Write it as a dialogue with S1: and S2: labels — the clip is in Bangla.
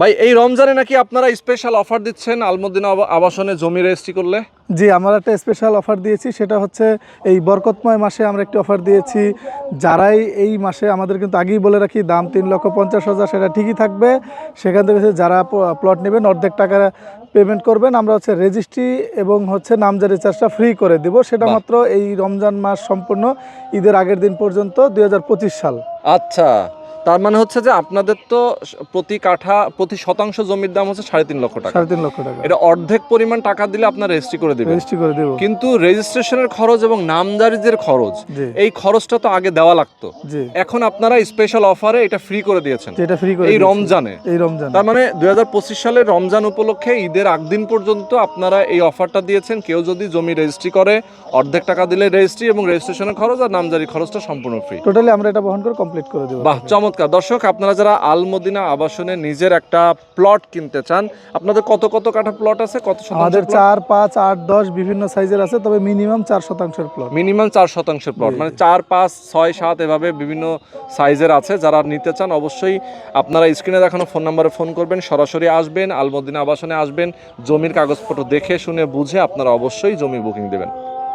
S1: ভাই এই রমজানে নাকি আপনারা স্পেশাল অফার দিচ্ছেন আলমদিনা আবাসনে জমি রেজিস্ট্রি করলে?
S2: জি, আমরা একটা স্পেশাল অফার দিয়েছি, সেটা হচ্ছে এই বরকতময় মাসে আমরা একটি অফার দিয়েছি। যারাই এই মাসে, আমাদের কিন্তু আগেই বলে রাখি দাম 3,50,000, সেটা ঠিকই থাকবে। সেখান থেকে যারা প্লট নেবেন অর্ধেক টাকা পেমেন্ট করবেন, আমরা হচ্ছে রেজিস্ট্রি এবং হচ্ছে নামজারি চার্জটা ফ্রি করে দেব। সেটা মাত্র এই রমজান মাস সম্পূর্ণ ঈদের আগের দিন পর্যন্ত 2025 সাল।
S1: আচ্ছা, তার মানে হচ্ছে যে আপনাদের তো প্রতি শতাংশ জমির দাম হচ্ছে 3.5 লক্ষ টাকা।
S2: 3.5 লক্ষ টাকা।
S1: এটা অর্ধেক পরিমাণ টাকা দিলে আপনার রেজিস্ট্রি করে দিবেন।
S2: রেজিস্ট্রি করে দেব।
S1: কিন্তু রেজিস্ট্রেশনের খরচ এবং নামজারির খরচ, এই খরচটা তো আগে দেওয়া লাগতো। এখন আপনারা স্পেশাল অফারে এটা ফ্রি করে দিয়েছেন,
S2: যেটা ফ্রি করে
S1: এই রমজানে। তার মানে 2025 সালের রমজান উপলক্ষে ঈদের আগ দিন পর্যন্ত আপনারা এই অফারটা দিয়েছেন। কেউ যদি জমি রেজিস্ট্রি করে অর্ধেক টাকা দিলে রেজিস্ট্রি এবং রেজিস্ট্রেশনের খরচ আর নামজারি খরচটা সম্পূর্ণ ফ্রি।
S2: টোটালি আমরা এটা বহন করে কমপ্লিট করে দেব।
S1: বাহ, চমৎকার। দর্শক, আপনারা যারা আলমদিনা আবাসনে নিজের একটা প্লট কিনতে চান, আপনাদের কত কত কাঠা প্লট আছে? কত শতাংশ?
S2: আমাদের 4, 5, 8, 10 বিভিন্ন সাইজের আছে, তবে মিনিমাম 4 শতাংশের প্লট।
S1: মিনিমাম 4 শতাংশের প্লট, মানে 4, 5, 6, 7 এভাবে বিভিন্ন সাইজের আছে। যারা নিতে চান অবশ্যই আপনারা স্ক্রিনে দেখানো ফোন নাম্বারে ফোন করবেন, সরাসরি আসবেন, আলমদিনা আবাসনে আসবেন, জমির কাগজপত্র দেখে শুনে বুঝে আপনারা অবশ্যই জমি বুকিং দেবেন।